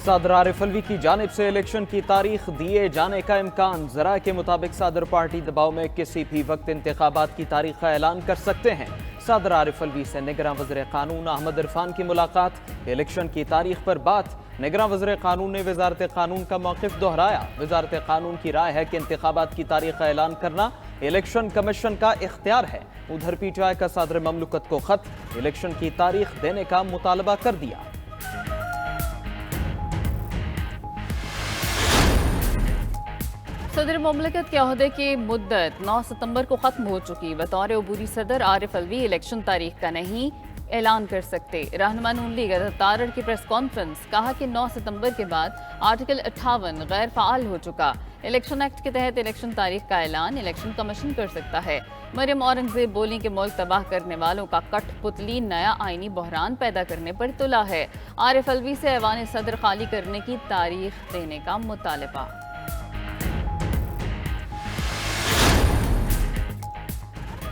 सदर आरिफ अलवी की जानिब से इलेक्शन की तारीख दिए जाने का इम्कान। ज़रा के मुताबिक सदर पार्टी दबाव में किसी भी वक्त इंतखाबात की तारीख का ऐलान कर सकते हैं। सदर आरिफ अलवी से निगरान वज़ीर क़ानून अहमद इरफान की मुलाकात, इलेक्शन की तारीख पर बात। निगरान वज़ीर क़ानून ने वज़ारत क़ानून का मौक़िफ़ दोहराया। वज़ारत क़ानून की राय है कि इंतखाबात की तारीख का ऐलान करना इलेक्शन कमीशन का इख्तियार है। उधर PTI का सदर ममलकत को ख़त, इलेक्शन की तारीख देने का मुतालबा कर दिया। सदर ममलकत के अहदे की मुद्दत 9 सितंबर को ख़त्म हो चुकी। बतौर अबूरी सदर आरिफ अलवी इलेक्शन तारीख का नहीं ऐलान कर सकते। रहनुमा नून लीग तारड़ की प्रेस कॉन्फ्रेंस, कहा कि 9 सितंबर के बाद आर्टिकल 58 गैर फ़ाल हो चुका। इलेक्शन एक्ट के तहत इलेक्शन तारीख का ऐलान इलेक्शन कमीशन कर सकता है। मरियम औरंगजेब बोली कि मुल्क तबाह करने वालों का कठपुतली नया आईनी बहरान पैदा करने पर तुला है। आरिफ अलवी से ऐवान सदर खाली करने की तारीख देने का मुतालबा।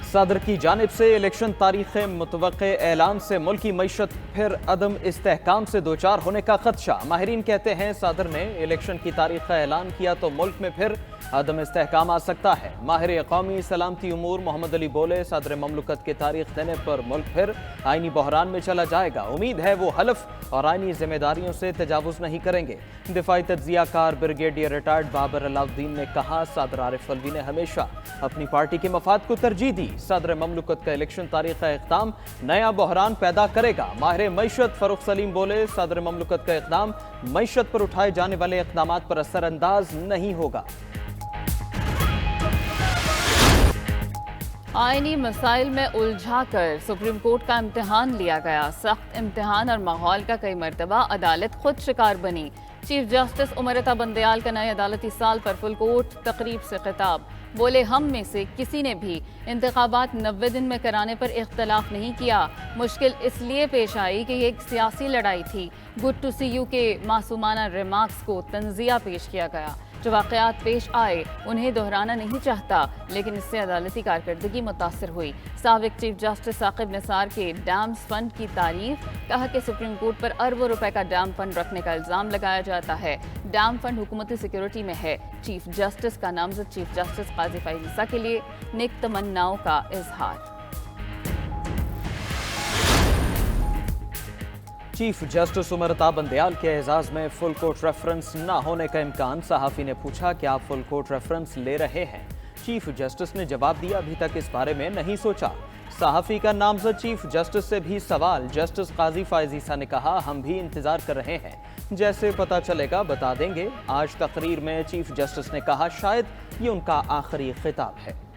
सदर की जानिब से इलेक्शन तारीख मुतवक्के ऐलान से मुल्की मईशत फिर अदम इस्तेहकाम से दो चार होने का खदशा। माहिरीन कहते हैं सदर ने इलेक्शन की तारीख का ऐलान किया तो मुल्क में फिर अदम इस्तेहकाम आ सकता है। माहिर कौमी सलामती उमूर मोहम्मद अली बोले, सदर ममलकत की तारीख देने पर मुल्क फिर आईनी बहरान में चला जाएगा। उम्मीद है वो हलफ और आईनी जिम्मेदारियों से तजावुज़ नहीं करेंगे। दिफाई तज्जियाकार ब्रिगेडियर रिटायर्ड बाबर अलाउद्दीन ने कहा, सदर आरिफ अलवी ने हमेशा अपनी पार्टी के मफाद को तरजीह दी। सदर ममलकत का इलेक्शन तारीख का इक़दाम नया बहरान पैदा करेगा। माहिर मईशत फ़रूख सलीम बोले, सदर ममलकत का इक़दाम मईशत पर उठाए जाने वाले इक़दामात पर असरअंदाज नहीं होगा। आईनी मसाइल में उलझा कर सुप्रीम कोर्ट का इम्तिहान लिया गया। सख्त इम्तिहान और माहौल का कई मरतबा अदालत खुद शिकार बनी। चीफ जस्टिस उमरता बंदयाल का नए अदालती साल पर फुल कोर्ट तकरीब से खिताब, बोले हम में से किसी ने भी इंतखाबात 90 दिन में कराने पर इख्तलाफ नहीं किया। मुश्किल इसलिए पेश आई कि ये एक सियासी लड़ाई थी। गुड टू सी यू के मासूमाना रिमार्क्स को तंजिया पेश किया गया। जो वाक़यात पेश आए उन्हें दोहराना नहीं चाहता, लेकिन इससे अदालती कारकर्दगी मुतासर हुई। साबिक चीफ जस्टिस साकिब निसार के डैम्स फंड की तारीफ, कहा कि सुप्रीम कोर्ट पर अरबों रुपए का डैम फंड रखने का इल्ज़ाम लगाया जाता है। डैम फंड हुकूमती सिक्योरिटी में है। चीफ जस्टिस का नामजद चीफ जस्टिस काजी फैज़ ईसा के लिए नेक तमन्नाओं का इजहार। चीफ जस्टिस उमरता बंदयाल के एजाज में फुल कोर्ट रेफरेंस न होने का इम्कान। सहाफ़ी ने पूछा कि आप फुल कोर्ट रेफरेंस ले रहे हैं? चीफ जस्टिस ने जवाब दिया, अभी तक इस बारे में नहीं सोचा। सहाफ़ी का नामजद चीफ जस्टिस से भी सवाल। जस्टिस काजी फैज़ ईसा ने कहा, हम भी इंतजार कर रहे हैं, जैसे पता चलेगा बता देंगे। आज तकरीर में चीफ जस्टिस ने कहा, शायद ये उनका आखिरी खिताब है।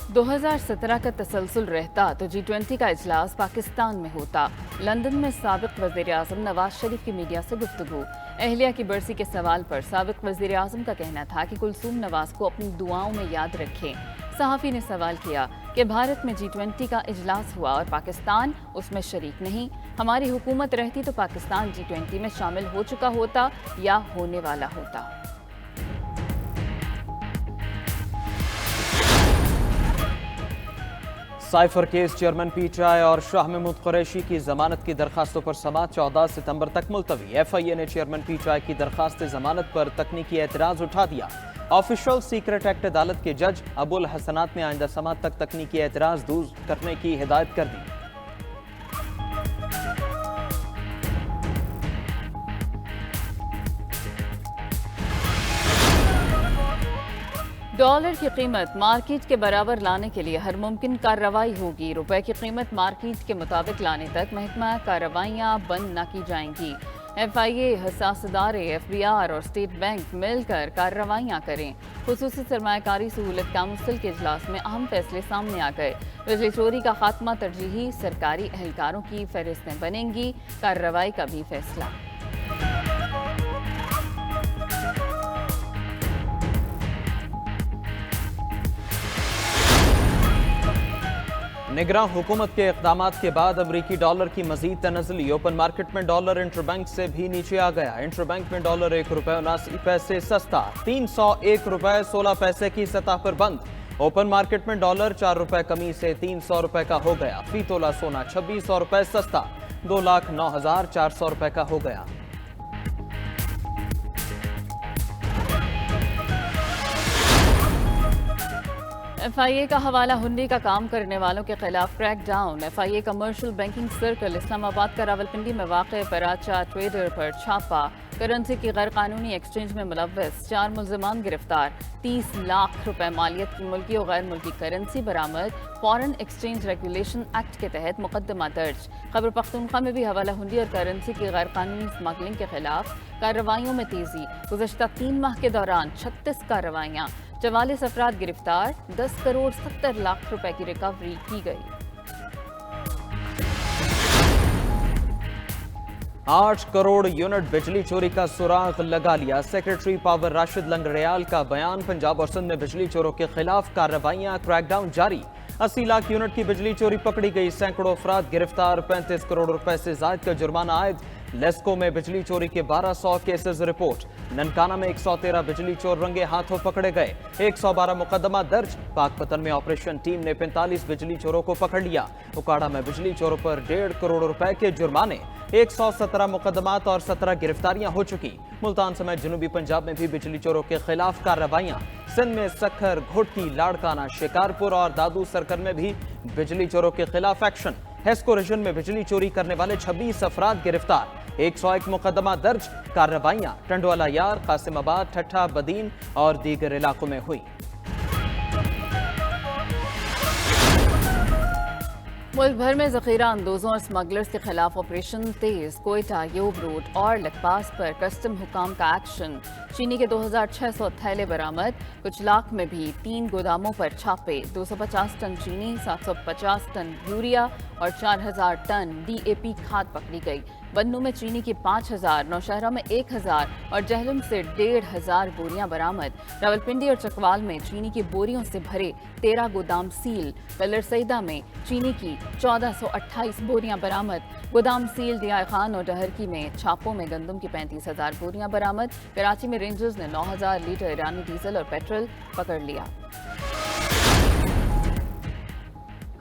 2017 का तसलसल रहता तो G20 का इजलास पाकिस्तान में होता। लंदन में साबिक वज़ीर आज़म नवाज शरीफ की मीडिया से गुफ्तगू। अहलिया की बरसी के सवाल पर साबिक वज़ीर आज़म का कहना था कि कुलसूम नवाज को अपनी दुआओं में याद रखें। सहाफ़ी ने सवाल किया कि भारत में G20 का इजलास हुआ और पाकिस्तान उसमें शरीक नहीं। हमारी हुकूमत रहती तो पाकिस्तान G20 में शामिल हो चुका होता या होने वाला होता। साइफर केस चेयरमैन PTI और शाह महमूद कुरैशी की जमानत की दरखास्तों पर समाअत 14 सितंबर तक मुलतवी। FIA ने चेयरमैन PTI की दरखास्त जमानत पर तकनीकी एतराज़ उठा दिया। ऑफिशियल सीक्रेट एक्ट अदालत के जज अबुल हसनात ने आइंदा समाअत तक तकनीकी एतराज़ दूर करने की हिदायत कर दी। डॉलर की कीमत मार्केट के बराबर लाने के लिए हर मुमकिन कार्रवाई होगी। रुपए की कीमत मार्केट के मुताबिक लाने तक महकमा कार्रवाइयाँ बंद न की जाएंगी। FIA, हसास इदारे, FBR और स्टेट बैंक मिलकर कार्रवाइयाँ करें। खुसूसी सरमायाकारी सहूलत काउंसिल के इजलास में अहम फैसले सामने आ गए। बिजली चोरी का खात्मा तरजीही सरकारी एहलकारों की फहरिस्तें बनेंगी। कार्रवाई का भी फैसला। निगरान हुकूमत के इक़दामात के बाद अमरीकी डॉलर की मजीद तनज़्ज़ुली। ओपन मार्केट में डॉलर इंटरबैंक से भी नीचे आ गया। इंटरबैंक में डॉलर 1 रुपये 79 पैसे सस्ता 301 रुपये 16 पैसे की सतह पर बंद। ओपन मार्केट में डॉलर 4 रुपए कमी से 300 रुपए का हो गया। फी तोला सोना 2600 रुपए सस्ता 2,09,400 रुपए का हो गया। FIA का हवाला हुंडी का काम करने वालों के खिलाफ crack down. FIA commercial banking circle Islamabad का रावलपिंडी में वाक़ पराचा ट्रेडर पर छापा। करेंसी की गैर कानूनी एक्सचेंज में मुलव्वस 4 मुल्ज़िमान गिरफ्तार। 30 लाख रुपए मालियत की मुल्की और गैर मुल्की करेंसी बरामद। फॉरेन एक्सचेंज रेगुलेशन एक्ट के तहत मुकदमा दर्ज। खैबर पख्तूनख्वा में भी हवाला हुंडी और करेंसी की गैर कानूनी स्मगलिंग के खिलाफ कार्रवाइयों में तेजी। गुज़श्ता 3 माह के दौरान 36 कार्रवाइयाँ, 44 अफराद गिरफ्तार, 10 करोड़ 70 लाख रुपए की रिकवरी की गई। 8 करोड़ यूनिट बिजली चोरी का सुराग लगा लिया। सेक्रेटरी पावर राशिद लंगड़ियाल का बयान। पंजाब और सिंध में बिजली चोरों के खिलाफ कार्रवाइयां, क्रैकडाउन जारी। 80 लाख यूनिट की बिजली चोरी पकड़ी गई। सैकड़ों अफराद गिरफ्तार। 35 करोड़ रुपए से जायद का जुर्माना आयद। लेस्को में बिजली चोरी के 1200 केसेस रिपोर्ट। ननकाना में 113 बिजली चोर रंगे हाथों पकड़े गए। 112 मुकदमा दर्ज। पाकपतन में ऑपरेशन टीम ने 45 बिजली चोरों को पकड़ लिया। उकाड़ा में बिजली चोरों पर 1.5 करोड़ रुपए के जुर्माने। 117 मुकदमात और 17 गिरफ्तारियां हो चुकी। मुल्तान समेत जनूबी पंजाब में भी बिजली चोरों के खिलाफ कार्रवाइयां। सिंध में सखर, घोटकी, लाड़काना, शिकारपुर और दादू सरकन में भी बिजली चोरों के खिलाफ एक्शन। हेस्को रीजन में बिजली चोरी करने वाले 26 अफराद गिरफ्तार। 101 मुकदमा दर्ज। कार्रवाइयां टंडवाला यार, कासिमाबाद, ठट्ठा, बदीन और दीगर इलाकों में हुई। मुल्क भर में जखीरा अंदोजों और स्मगलर्स के खिलाफ ऑपरेशन तेज। कोयटा, योब रोड और लखपास पर कस्टम हुकाम का एक्शन। चीनी के 2600 थैले बरामद। कुछ लाख में भी 3 गोदामों पर छापे। 250 टन चीनी, 750 टन यूरिया और 4000 टन DAP खाद पकड़ी गई। बन्नू में चीनी की 5000, नौशहरा में 1000 और जहलम से 1500 बोरियां बरामद। रावलपिंडी और चकवाल में चीनी की बोरियों से भरे 13 गोदाम सील। कलर सईदा में चीनी की 1428 बोरियां बरामद। गोदाम सील। दिया खान और डहरकी में छापों में गंदम की 35,000 बोरियां बरामद। कराची में रेंजर्स ने 9000 लीटर ईरानी डीजल और पेट्रोल पकड़ लिया।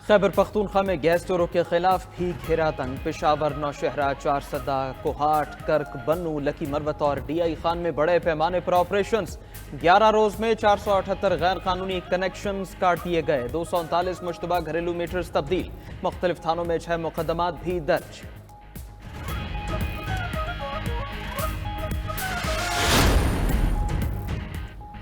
खैबर पख्तूनख्वा में गैस चोरों के खिलाफ भी घेरा तंग। पेशावर, नौशहरा, चारसदा, कोहाट, कर्क, बन्नू, लकी मरवत और DI खान में बड़े पैमाने पर ऑपरेशंस। 11 रोज में 478 गैर कानूनी कनेक्शंस काट दिए गए। 239 मुश्तबा घरेलू मीटर्स तब्दील। मुख्तलिफ थानों में 6 मुकदमात भी दर्ज।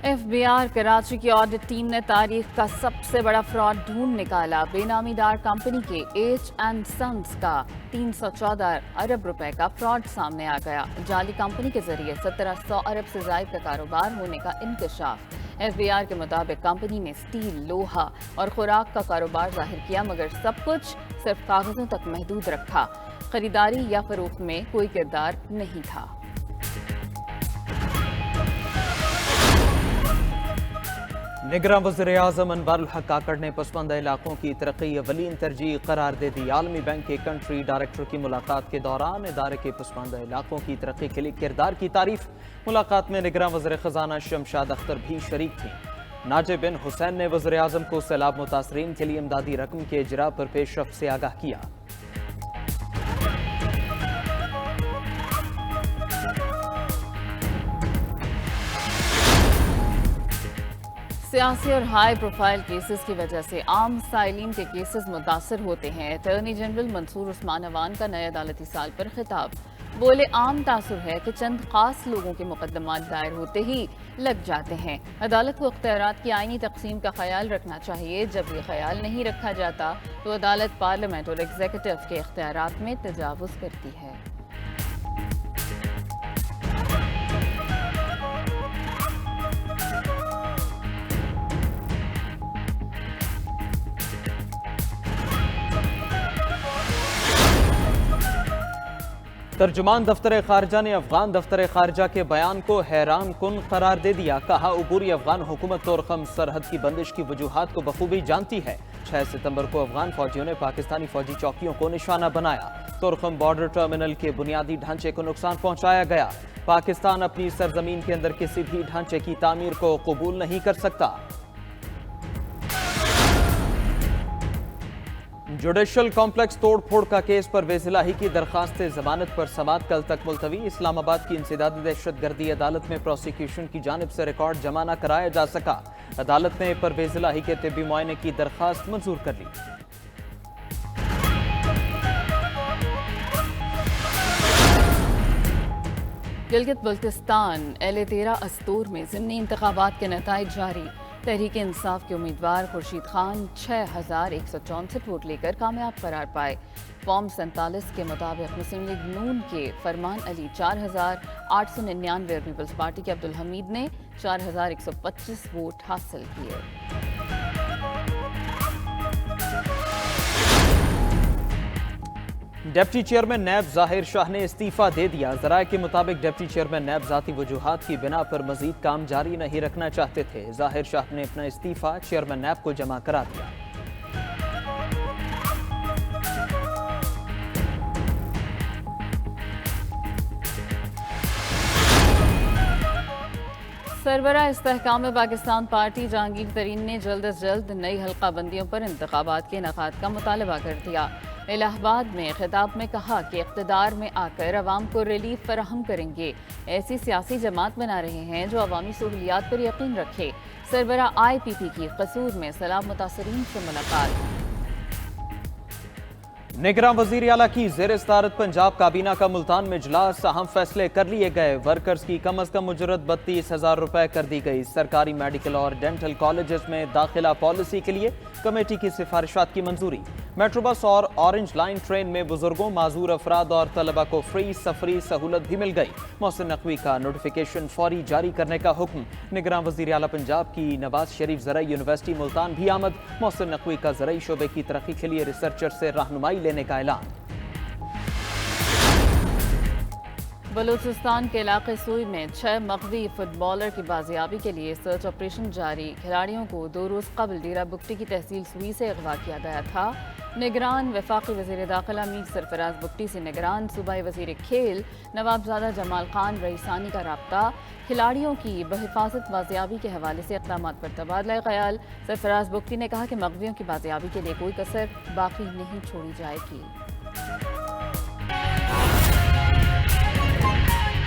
FBR कराची की ऑडिट टीम ने तारीख का सबसे बड़ा फ्रॉड ढूंढ निकाला। बेनामीदार कंपनी के H&M सन्स का 314 अरब रुपए का फ्रॉड सामने आ गया। जाली कंपनी के जरिए 1700 अरब से जायद का कारोबार होने का इंकशाफ। FBR के मुताबिक कंपनी ने स्टील, लोहा और खुराक का कारोबार जाहिर किया, मगर सब कुछ सिर्फ कागजों तक महदूद रखा। खरीदारी या फरोख्त में कोई किरदार नहीं था। निगरां वज़ीर-ए-आज़म अनवारुल हक काकड़ ने पसमानदा इलाकों की तरक्की अवलीन तरजीह करार दे दी। आलमी बैंक के कंट्री डायरेक्टर की मुलाकात के दौरान इदारे के पसमानदा इलाकों की तरक्की के लिए किरदार की तारीफ। मुलाकात में निगरां वज़ीर ख़ज़ाना शमशाद अख्तर भी शरीक थी। नाजिब बिन हुसैन ने वज़ीर-ए-आज़म को सैलाब मुतासरीन के लिए इमदादी रकम के इजरा पर पेशरफ्त से आगाह किया। सियासी और हाई प्रोफाइल केसेस की वजह से आम साइलिन के केसेस मुतासर होते हैं। अटॉर्नी जनरल मंसूर उस्मान अवान का नए अदालती साल पर खिताब। बोले, आम तासुर है कि चंद खास लोगों के मुकदमात दायर होते ही लग जाते हैं। अदालत को इख्तियारात की आईनी तकसीम का ख्याल रखना चाहिए। जब ये ख्याल नहीं रखा जाता तो अदालत पार्लियामेंट और एग्जीक्यूटिव के इख्तियारात में तजावुज़ करती है। तर्जुमान दफ्तर खारजा ने अफगान दफ्तर खारजा के बयान को हैरान कुन करार दे दिया। कहा, उबूरी अफगान हुकूमत तोरखम सरहद की बंदिश की वजूहात को बखूबी जानती है। 6 सितंबर को अफगान फौजियों ने पाकिस्तानी फौजी चौकियों को निशाना बनाया। तोरखम बॉर्डर टर्मिनल के बुनियादी ढांचे को नुकसान पहुंचाया गया। पाकिस्तान अपनी सरजमीन के अंदर किसी भी ढांचे की तामीर को कबूल नहीं कर सकता। जुडिशल कॉम्प्लेक्स तोड़ फोड़ का केस परवेज इलाही की दरखास्त जमानत पर समाअत कल तक मुलतवी। इस्लामाबाद की इंसदादी दहशत गर्दी अदालत में प्रोसिक्यूशन की जानिब से रिकॉर्ड जमा न कराया जा सका। अदालत ने परवेज इलाही के तिब्बी मुआयने की दरखास्त मंजूर कर ली। गिलगित बल्तिस्तान एल-13 अस्तूर में ज़िमनी इंतखाबात के नताइज जारी। तहरीक इंसाफ के उम्मीदवार खुर्शीद खान 6164 वोट लेकर कामयाब करार पाए। फॉर्म 47 के मुताबिक मुस्लिम लीग नून के फरमान अली 4899 और पीपल्स पार्टी के अब्दुल हमीद ने 4125 वोट हासिल किए। डिप्टी चेयरमैन नैब जाहिर शाह ने इस्तीफा दे दिया। ज़राए के मुताबिक डिप्टी चेयरमैन नैब ज़ाती वजूहात की बिना पर मजीद काम जारी नहीं रखना चाहते थे। जाहिर शाह ने अपना इस्तीफा चेयरमैन नैब को जमा करा दिया। सरबराह इस्तेहकाम पाकिस्तान पार्टी जहांगीर तरीन ने जल्द अज जल्द नई हल्का बंदियों पर इंतखाबात के इनेकाद का मुतालबा कर दिया। इलाहाबाद में खिताब में कहा कि इक़्तिदार में आकर अवाम को रिलीफ फराहम करेंगे। ऐसी सियासी जमात बना रहे हैं जो अवामी सहूलियात पर यकीन रखे। सरबराह IPP की कसूर में सैलाब मुतासरीन से मुलाकात। निगरान वज़ीर आला की ज़ेर सदारत पंजाब काबीना का मुल्तान में इजलास। अहम फैसले कर लिए गए। वर्कर्स की कम अज कम उजरत 32,000 रुपए कर दी गई। सरकारी मेडिकल और डेंटल कॉलेजेस में दाखिला पॉलिसी के लिए कमेटी की सिफारिशात की मंजूरी। मेट्रो बस और ऑरेंज लाइन ट्रेन में बुजुर्गों, माजूर अफराद और तलबा को फ्री सफरी सहूलत भी मिल गई। मोहसिन नकवी का नोटिफिकेशन फौरी जारी करने का हुक्म। निगरान वज़ीर आला पंजाब की नवाज शरीफ ज़राई यूनिवर्सिटी मुल्तान भी आमद। मोहसिन नकवी का ज़राई शोबे की तरक्की के लिए रिसर्चर से रहनुमाई लेने का ऐलान। बलूचिस्तान के इलाके सूई में 6 मग़वी फुटबॉलर की बाजियाबी के लिए सर्च ऑपरेशन जारी। खिलाड़ियों को 2 रोज़ कबल डेरा बुगटी की तहसील सूई से अगवा किया गया था। निगरान वफाकी वज़ीर दाखिला मीर सरफराज बुगटी से निगरान सूबाई वज़ीर खेल नवाबजादा जमाल खान रईसानी का राब्ता। खिलाड़ियों की बहिफाजत बाजियाबी के हवाले से इक़दामात पर तबादला ख्याल। सरफराज बुगटी ने कहा कि मग़वियों की बाजियाबी के लिए कोई कसर बाकी नहीं छोड़ी जाएगी।